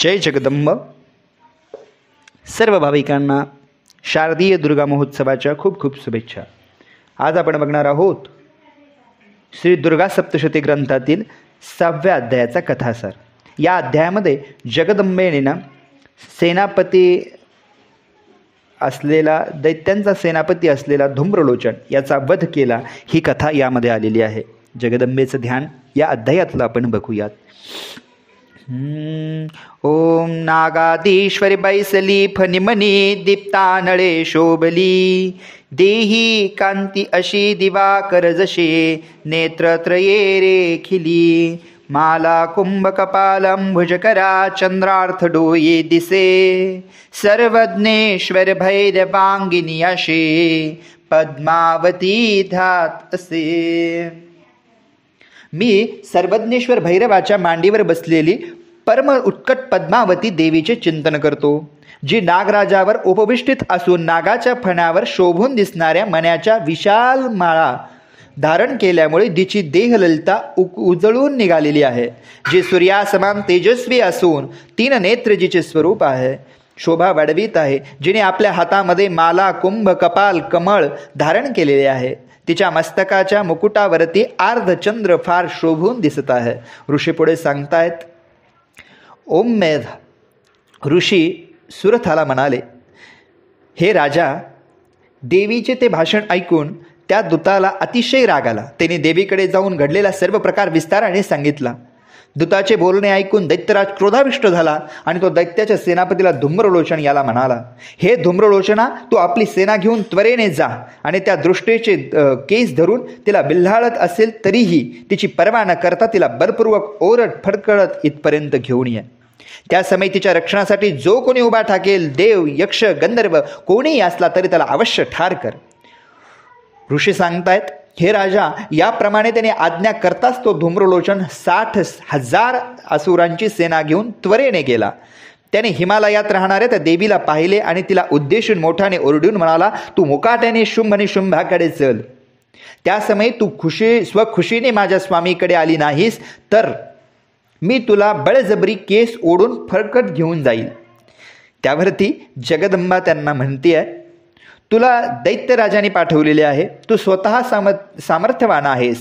जय जगदंब. सर्व भाविकांना शारदीय दुर्गा महोत्सवाच्या खूप खूप शुभेच्छा. आज आपण बघणार आहोत श्री दुर्गा सप्तशती ग्रंथातील 6व्या अध्यायाचा कथासार. या अध्यायामध्ये जगदंबेने सेनापती असलेला दैत्यांचा सेनापती असलेला धूम्रलोचन याचा वध केला, ही कथा यामध्ये आलेली आहे. जगदंबेचं ध्यान या अध्यायातलं आपण बघूयात. ओम नागाधीश्वरी बैसली फनिमनी दीप्तानळे शोभली, देही कांती अशी दिवाकर जशे नेत्रत्रये रेखिली, माला कुंभ कपालंभुजकरा चंद्रार्थ डोये दिसे, सर्वज्ञेश्वर भैरवांगिनी अशे पद्मावती ध्यात असे. मी सर्वज्ञेश्वर भैरवाच्या मांडीवर बसलेली परम उत्कट पद्मावती देवीचे चिंतन करतो, जी नागराजावर उपविष्टित असून नागाच्या फण्यावर शोभून दिसणाऱ्या मण्याच्या विशाल माळा धारण केल्यामुळे तिची देहललिता उजळून निघालेली आहे, जी सूर्यासमान तेजस्वी असून 3 नेत्र जिचे स्वरूप आहे, शोभा वाढवीत आहे, जिने आपल्या हातामध्ये माला कुंभ कपाल कमळ धारण केलेले आहे. तिच्या मस्तकाच्या मुकुटावरती अर्धचंद्र फार शोभून दिसत आहे. ऋषी पुढे सांगतायत, ओममेध ऋषी सुरथाला म्हणाले, हे राजा, देवीचे ते भाषण ऐकून त्या दूताला अतिशय राग आला. त्याने देवीकडे जाऊन घडलेला सर्व प्रकार विस्ताराने सांगितला. दूताचे बोलणे ऐकून दैत्यराज क्रोधाविष्ट झाला आणि तो दैत्याच्या सेनापतीला धूम्रलोचन याला म्हणाला, हे धूम्रलोचना, तू आपली सेना घेऊन त्वरेने जा आणि त्या दृष्टीचे केस धरून तिला बिल्हाळत असेल तरीही तिची पर्वा न करता तिला बलपूर्वक ओरड फडकळत इथपर्यंत घेऊन ये. त्या समय तिच्या रक्षणासाठी जो कोणी उभा ठाकेल, देव यक्ष गंधर्व कोणीही असला तरी त्याला अवश्य ठार कर. ऋषी सांगतायत, हे राजा, याप्रमाणे त्याने आज्ञा करताच तो धूम्रलोचन 60,000 असुरांची सेना घेऊन त्वरेने गेला. त्याने हिमालयात राहणाऱ्या त्या देवीला पाहिले आणि तिला उद्देशून मोठ्याने ओरडून म्हणाला, तू मुकाट्याने शुंभ आणि शुंभाकडे चल. त्या समयी तू स्वखुशीने माझ्या स्वामीकडे आली नाहीस तर मी तुला बळजबरी केस ओढून फरकत घेऊन जाईल. त्यावरती जगदंबा त्यांना म्हणते, तुला दैत्यराजाने पाठवलेले आहे. तू स्वतः सामर्थ्यवान आहेस,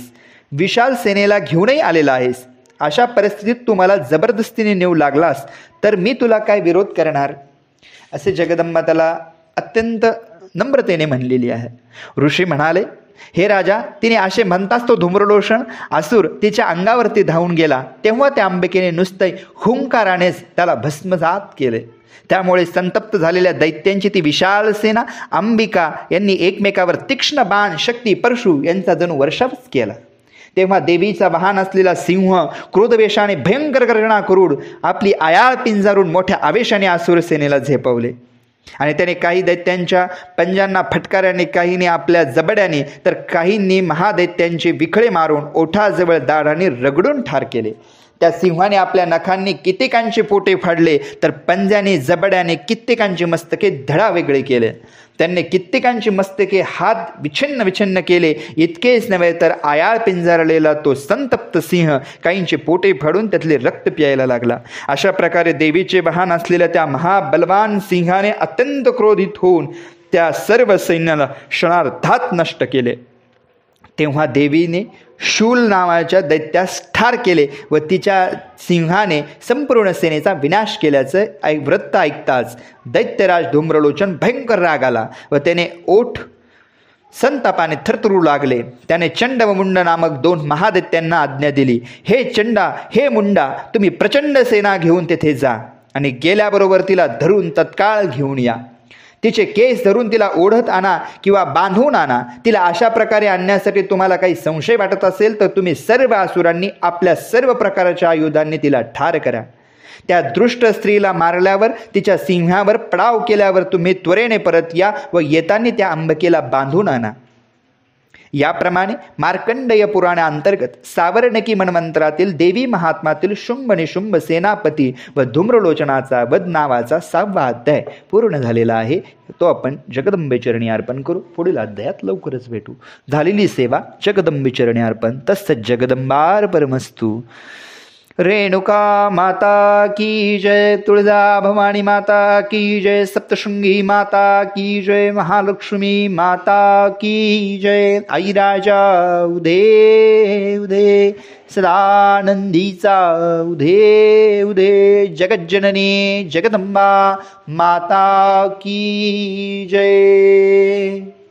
विशाल सेनेला घेऊनही आलेला आहेस. अशा परिस्थितीत तू मला जबरदस्तीने नेऊ लागलास तर मी तुला काय विरोध करणार, असे जगदंबा त्याला अत्यंत नम्रतेने म्हणलेली आहे. ऋषी म्हणाले, हे राजा, तिने असे म्हणताच तो धूम्रलोचन असुर तिच्या अंगावरती धावून गेला. तेव्हा त्या अंबिकेने नुसते हुंकारानेच त्याला भस्मसात केले. त्यामुळे संतप्त झालेल्या दैत्यांची ती विशाल सेना अंबिका यांनी एकमेकावर तीक्ष्ण बाण, शक्ती, परशु यांचा जणू वर्षावच केला. तेव्हा देवीचा वाहन असलेला सिंह क्रोधवेशाने भयंकर गर्जना करून आपली आयाळ पिंजारून मोठ्या आवेशाने असुर सेनेला झेपवले आणि त्याने काही दैत्यांच्या पंजांना फटकाऱ्याने, काहींनी आपल्या जबड्याने तर काहींनी महादैत्यांचे विखळे मारून ओठाजवळ दाढाने रगडून ठार केले. त्या सिंहाने आपल्या नखांनी कित्येकांचे पोटे फाडले तर पंजाने जबड्याने कित्येकांचे मस्तके धडावेगळे केले. त्यांनी कित्येकांची मस्तके हात विछिन्न केले. इतकेच नव्हे तर आयाळ पिंजारलेला तो संतप्त सिंह काहींचे पोटे फाडून त्यातले रक्त प्यायला लागला. अशा प्रकारे देवीचे वाहन असलेल्या त्या महाबलवान सिंहाने अत्यंत क्रोधित होऊन त्या सर्व सैन्याला क्षणार्धात नष्ट केले. तेव्हा देवीने शूल नावाच्या दैत्यास ठार केले व तिच्या सिंहाने संपूर्ण सेनेचा विनाश केल्याचं वृत्त ऐकताच दैत्यराज धूम्रलोचन भयंकर राग आला व त्याने ओठ संतापाने थरथरू लागले. त्याने चंड व मुंड नामक 2 महादैत्यांना आज्ञा दिली, हे चंडा, हे मुंडा, तुम्ही प्रचंड सेना घेऊन तेथे जा आणि गेल्याबरोबर तिला धरून तत्काळ घेऊन या. तिचे केस धरून तिला ओढत आणा किंवा बांधून आणा. तिला अशा प्रकारे आणण्यासाठी तुम्हाला काही संशय वाटत असेल तर तुम्ही सर्व असुरांनी आपल्या सर्व प्रकारच्या आयुधांनी तिला ठार करा. त्या दृष्ट स्त्रीला मारल्यावर तिच्या सिंहावर पडाव केल्यावर तुम्ही त्वरेने परत या व येताना त्या अंबिकेला बांधून आणा. याप्रमाणे मार्कंडेय पुराणाअंतर्गत सावर्णकी मनमंत्रातील देवी महात्म्यातील शुंभ निशुंभ सेनापती व धूम्रलोचनाचा वध नावाचा 6वा अध्याय पूर्ण झालेला आहे. तो आपण जगदंबे चरणी अर्पण करू. पुढील अध्यायात लवकरच भेटू. झालेली सेवा जगदंबे चरणी अर्पण. तत्सत् जगदंबार्पणमस्तु. रेणुका माता की जय, तुळजा भवानी माता की जय, सप्तशृंगी माता की जय, महालक्ष्मी माता की जय. आई राजा उदे उदे, सदानंदीचा उदे उदे, जगज्जननी जगदंबा माता की जय.